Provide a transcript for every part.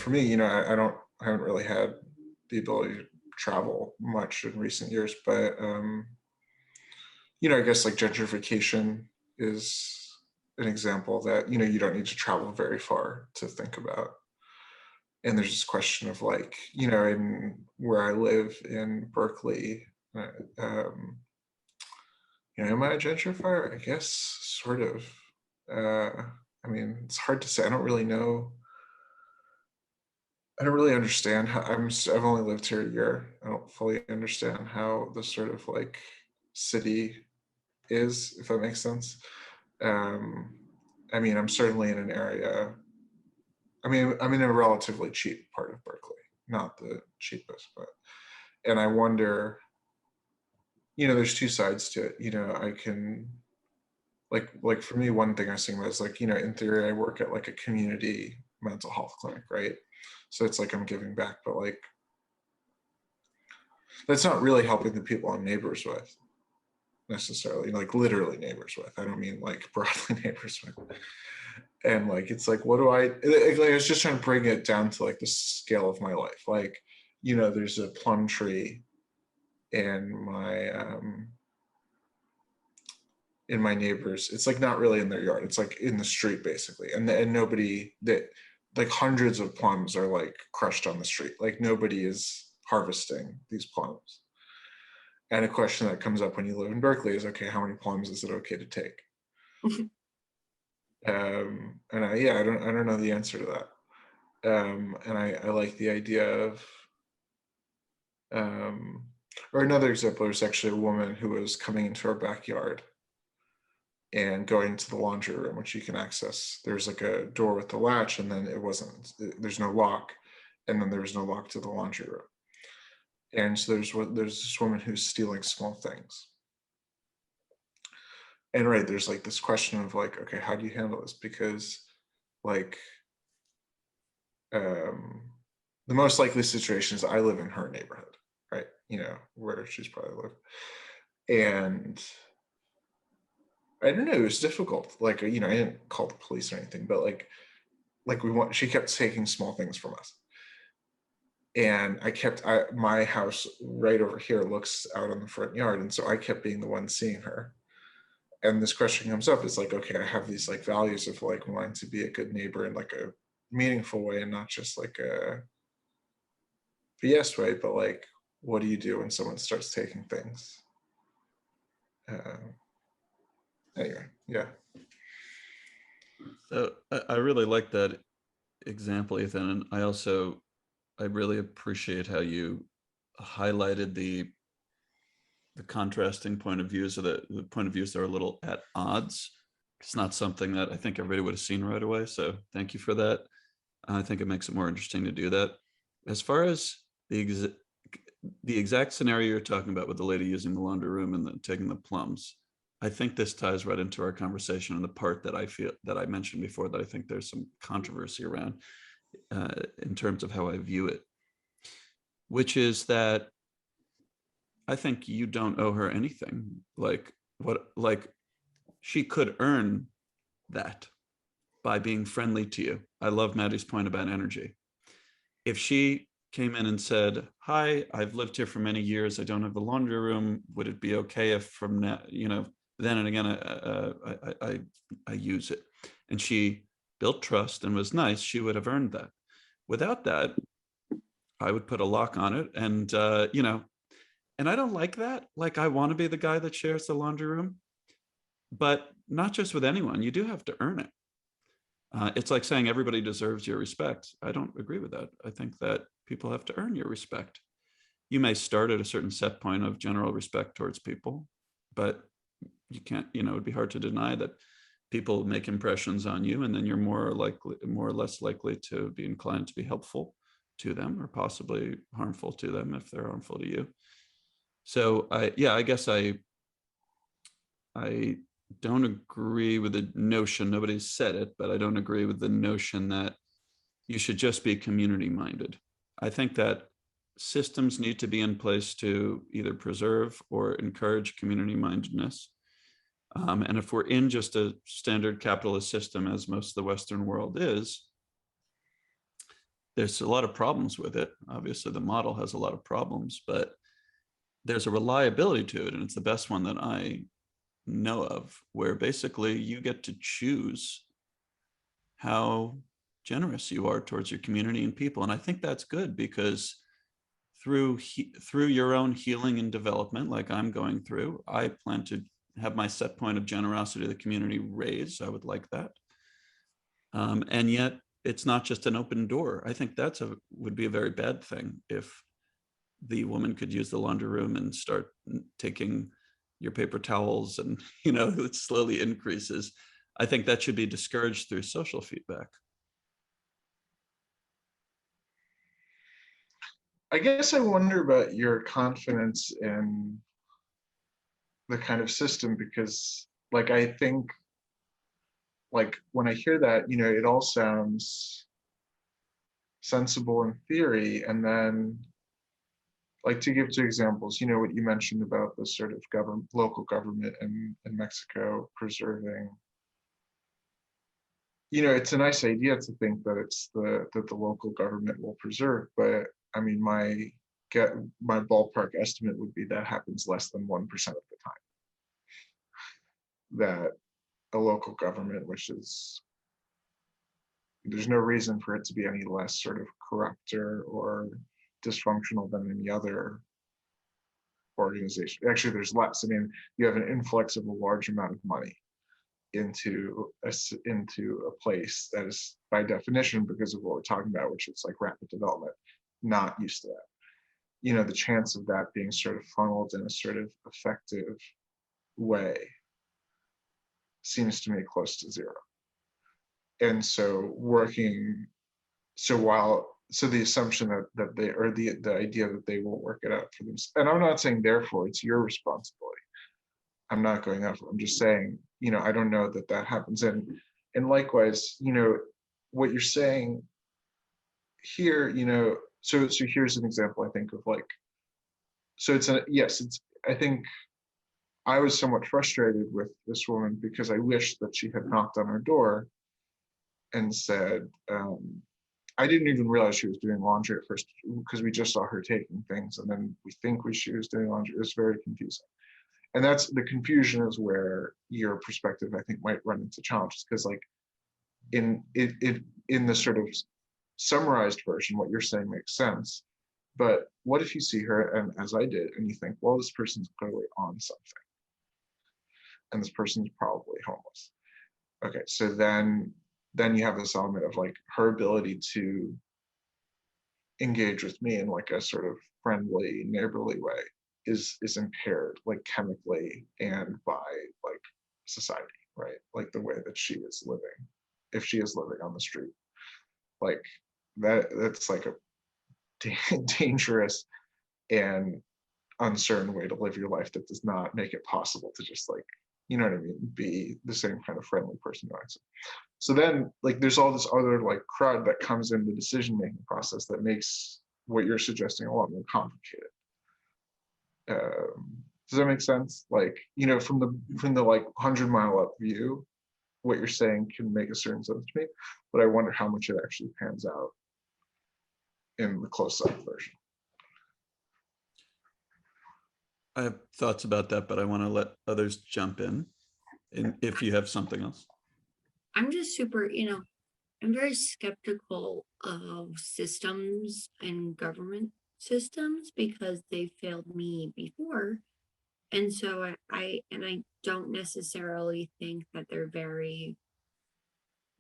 for me, I haven't really had the ability to travel much in recent years, but I guess like gentrification is an example that, you don't need to travel very far to think about. And there's this question of like, in where I live in Berkeley, um, am I a gentrifier? I guess sort of. I mean, it's hard to say. I don't really know. I don't really understand how I've only lived here a year. I don't fully understand how the sort of like city is, if that makes sense. Um, I mean, I'm certainly in an area. I mean, I'm in a relatively cheap part of Berkeley, not the cheapest, but, and I wonder, there's two sides to it. I can, like for me, one thing I was thinking about is like, in theory, I work at like a community mental health clinic, right? So it's like I'm giving back, but like, that's not really helping the people I'm neighbors with necessarily, like literally neighbors with. I don't mean like broadly neighbors with. And like, it's like, what do like, I was just trying to bring it down to like the scale of my life. Like, there's a plum tree in my neighbors. It's like not really in their yard. It's like in the street basically. And nobody that, like hundreds of plums are like crushed on the street. Like nobody is harvesting these plums. And a question that comes up when you live in Berkeley is, okay, how many plums is it okay to take? And I don't know the answer to that. And I like the idea of, or another example, there's actually a woman who was coming into our backyard and going to the laundry room, which you can access. There's like a door with the latch, and then there's no lock, and then there was no lock to the laundry room. And so there's this woman who's stealing small things. And right, there's like this question of like, okay, how do you handle this? Because like, the most likely situation is I live in her neighborhood, right? Where she's probably lived. And I don't know, it was difficult. Like, I didn't call the police or anything, but like she kept taking small things from us. And my house right over here looks out on the front yard. And so I kept being the one seeing her. And this question comes up, it's like, okay, I have these like values of like wanting to be a good neighbor in like a meaningful way and not just like a BS way, but like, what do you do when someone starts taking things? Anyway, yeah. So I really like that example, Ethan. And I really appreciate how you highlighted the contrasting point of views, or the point of views that are a little at odds. It's not something that I think everybody would have seen right away. So thank you for that. I think it makes it more interesting to do that. As far as the exact scenario you're talking about with the lady using the laundry room and taking the plums, I think this ties right into our conversation and the part that I feel that I mentioned before, that I think there's some controversy around in terms of how I view it, which is that I think you don't owe her anything. Like she could earn that by being friendly to you. I love Maddie's point about energy. If she came in and said, "Hi, I've lived here for many years. I don't have a laundry room. Would it be okay if from now, then and again, I use it," and she built trust and was nice, she would have earned that. Without that, I would put a lock on it, and and I don't like that. Like, I want to be the guy that shares the laundry room, but not just with anyone. You do have to earn it. It's like saying everybody deserves your respect. I don't agree with that. I think that people have to earn your respect. You may start at a certain set point of general respect towards people, but you can't, it'd be hard to deny that people make impressions on you, and then you're more or less likely to be inclined to be helpful to them, or possibly harmful to them if they're harmful to you. So I guess I don't agree with the notion, nobody said it, but I don't agree with the notion that you should just be community minded. I think that systems need to be in place to either preserve or encourage community mindedness. And if we're in just a standard capitalist system, as most of the Western world is, there's a lot of problems with it. Obviously, the model has a lot of problems, but there's a reliability to it, and it's the best one that I know of, where basically you get to choose how generous you are towards your community and people. And I think that's good, because through your own healing and development, like I'm going through, I plan to have my set point of generosity to the community raised. I would like that. And yet it's not just an open door. I think would be a very bad thing if the woman could use the laundry room and start taking your paper towels, and it slowly increases. I think that should be discouraged through social feedback. I guess I wonder about your confidence in the kind of system, because like I think, like when I hear that, it all sounds sensible in theory, and then like to give two examples, what you mentioned about the sort of local government in Mexico preserving, it's a nice idea to think that that the local government will preserve, but I mean, my ballpark estimate would be that happens less than 1% of the time. That a local government, there's no reason for it to be any less sort of corrupt or dysfunctional than any other organization. Actually, there's less. I mean, you have an influx of a large amount of money into a place that is, by definition, because of what we're talking about, which is like rapid development, not used to that. The chance of that being sort of funneled in a sort of effective way seems to me close to zero. And so the assumption that they, or the idea that they will work it out for them, and I'm not saying therefore it's your responsibility. I'm not going after. I'm just saying, I don't know that happens. And likewise, what you're saying here, so here's an example I think of, like, so I think I was somewhat frustrated with this woman because I wish that she had knocked on our door and said, I didn't even realize she was doing laundry at first, because we just saw her taking things, and then she was doing laundry. It was very confusing. And that's the confusion, is where your perspective, I think, might run into challenges, because like in the sort of summarized version, what you're saying makes sense. But what if you see her, and as I did, and you think, well, this person's clearly on something, and this person's probably homeless. Okay, so then you have this element of like her ability to engage with me in like a sort of friendly, neighborly way is impaired, like chemically and by like society, right? Like the way that she is living, if she is living on the street, like that's like a dangerous and uncertain way to live your life that does not make it possible to just like, you know what I mean, be the same kind of friendly person. So then like there's all this other like crud that comes in the decision-making process that makes what you're suggesting a lot more complicated. Does that make sense? Like, from the like 100-mile up view, what you're saying can make a certain sense to me, but I wonder how much it actually pans out in the close-up version. I have thoughts about that, but I want to let others jump in, and if you have something else. I'm just super, I'm very skeptical of systems and government systems because they failed me before. And so I don't necessarily think that they're very,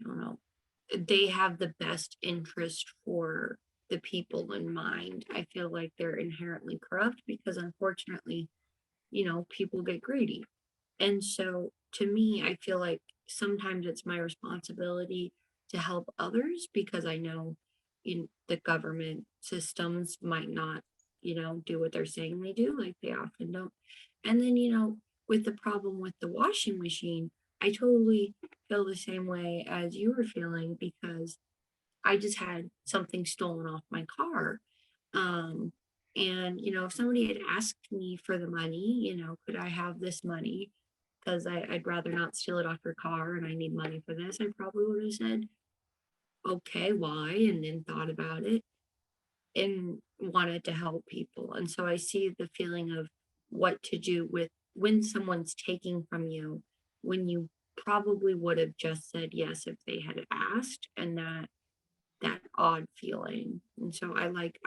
I don't know, they have the best interest for the people in mind. I feel like they're inherently corrupt because unfortunately, people get greedy. And so to me, I feel like sometimes it's my responsibility to help others because I know the government systems might not, do what they're saying they do, like they often don't. And then, with the problem with the washing machine, I totally feel the same way as you were feeling because I just had something stolen off my car. Um, and, if somebody had asked me for the money, could I have this money? Because I'd rather not steal it off your car and I need money for this, I probably would have said, okay, why? And then thought about it and wanted to help people. And so I see the feeling of what to do with when someone's taking from you, when you probably would have just said yes if they had asked, and that odd feeling. And so I like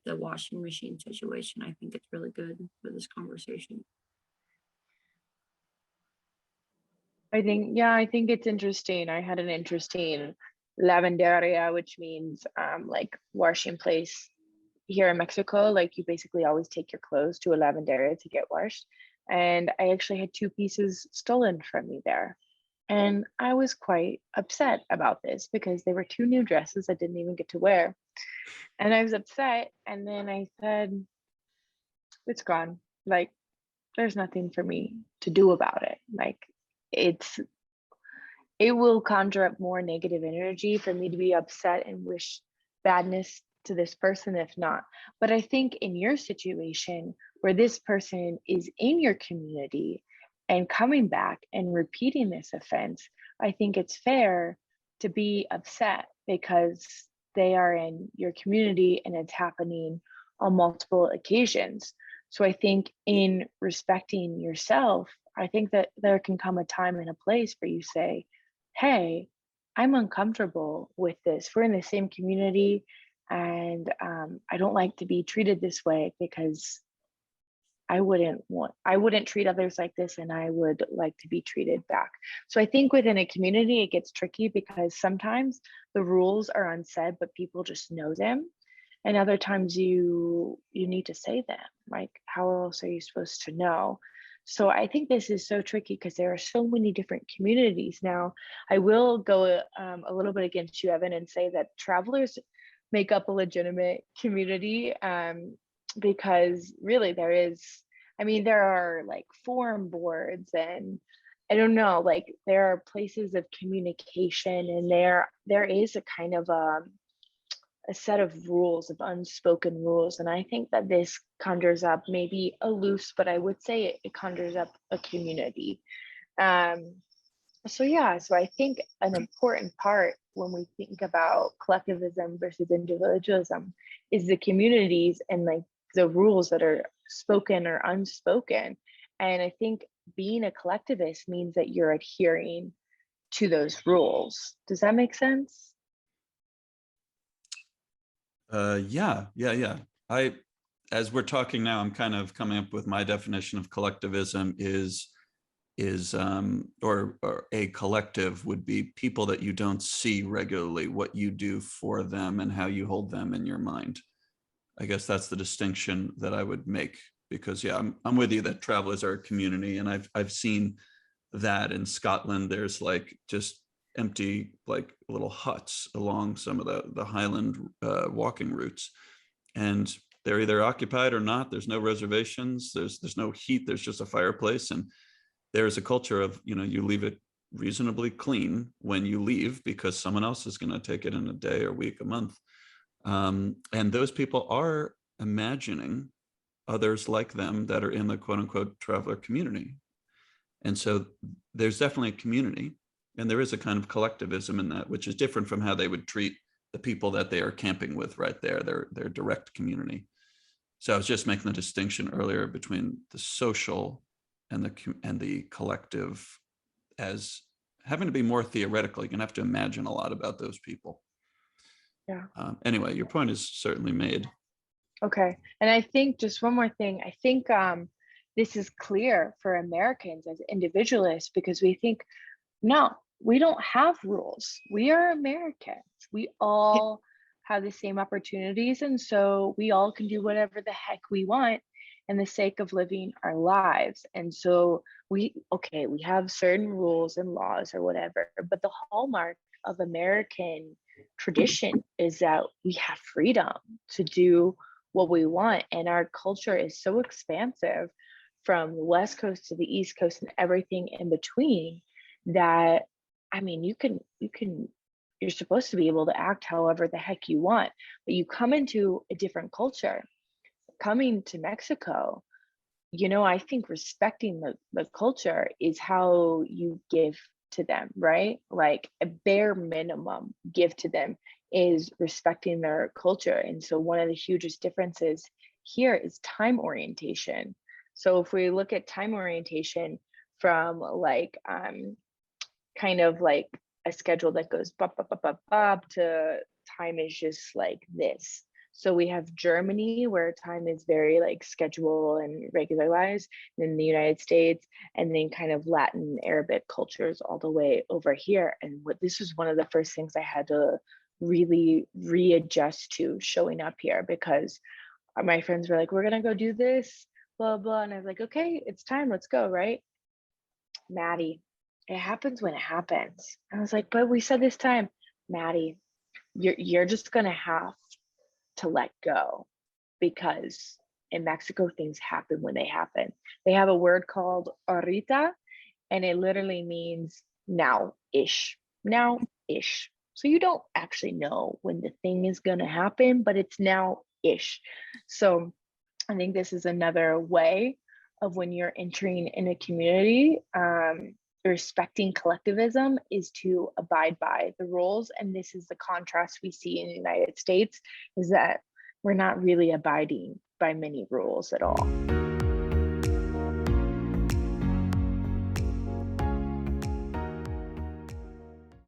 the washing machine situation. I think it's really good for this conversation. I think it's interesting. I had an interesting lavanderia, which means like washing place here in Mexico. Like you basically always take your clothes to a lavanderia to get washed. And I actually had 2 pieces stolen from me there. And I was quite upset about this because they were 2 new dresses I didn't even get to wear. And I was upset. And then I said, it's gone. Like, there's nothing for me to do about it. Like, it's it will conjure up more negative energy for me to be upset and wish badness to this person if not. But I think in your situation where this person is in your community and coming back and repeating this offense, I think it's fair to be upset because they are in your community and it's happening on multiple occasions. So I think in respecting yourself, I think that there can come a time and a place where you say, hey, I'm uncomfortable with this. We're in the same community and I don't like to be treated this way because I wouldn't treat others like this and I would like to be treated back. So I think within a community, it gets tricky because sometimes the rules are unsaid, but people just know them. And other times you need to say them. Like, how else are you supposed to know? So I think this is so tricky because there are so many different communities now. I will go a little bit against you, Evan, and say that travelers make up a legitimate community because really there are like forum boards and I don't know, like there are places of communication and there is a kind of a set of rules, of unspoken rules. And I think that this conjures up maybe a loose, but I would say it conjures up a community. So I think an important part when we think about collectivism versus individualism is the communities and like the rules that are spoken or unspoken. And I think being a collectivist means that you're adhering to those rules. Does that make sense? Yeah. As we're talking now, I'm kind of coming up with my definition of collectivism is or a collective would be people that you don't see regularly, what you do for them and how you hold them in your mind. I guess that's the distinction that I would make because I'm with you that travelers are a community, and I've seen that in Scotland. There's like just empty like little huts along some of the Highland walking routes, and they're either occupied or not. There's no reservations. There's no heat. There's just a fireplace, and there's a culture of you leave it reasonably clean when you leave because someone else is going to take it in a day or week, a month. And those people are imagining others like them that are in the quote unquote traveler community. And so there's definitely a community, and there is a kind of collectivism in that, which is different from how they would treat the people that they are camping with right there, their direct community. So I was just making the distinction earlier between the social and the collective as having to be more theoretical. You're gonna have to imagine a lot about those people. Yeah. Anyway, your point is certainly made. Okay. And I think just one more thing. I think this is clear for Americans as individualists because we think, no, we don't have rules. We are Americans. We all have the same opportunities. And so we all can do whatever the heck we want in the sake of living our lives. And so we have certain rules and laws or whatever, but the hallmark of American tradition is that we have freedom to do what we want. And our culture is so expansive from the West Coast to the East Coast and everything in between that, I mean, you're supposed to be able to act however the heck you want, but you come into a different culture. Coming to Mexico, I think respecting the culture is how you give to them, right? Like a bare minimum give to them is respecting their culture. And so one of the hugest differences here is time orientation. So if we look at time orientation from like kind of like a schedule that goes bop, bop, bop, bop, bop to time is just like this. So we have Germany where time is very like schedule and regularized, in the United States, and then kind of Latin Arabic cultures all the way over here. And what this was one of the first things I had to really readjust to showing up here, because my friends were like, we're gonna go do this, blah, blah. And I was like, okay, it's time, let's go, right? Maddie, it happens when it happens. I was like, but we said this time, Maddie, you're just gonna have to let go, because in Mexico things happen when they happen. They have a word called ahorita, and it literally means now-ish, now-ish. So you don't actually know when the thing is gonna happen, but it's now-ish. So I think this is another way of when you're entering in a community, respecting collectivism is to abide by the rules. And this is the contrast we see in the United States, is that we're not really abiding by many rules at all.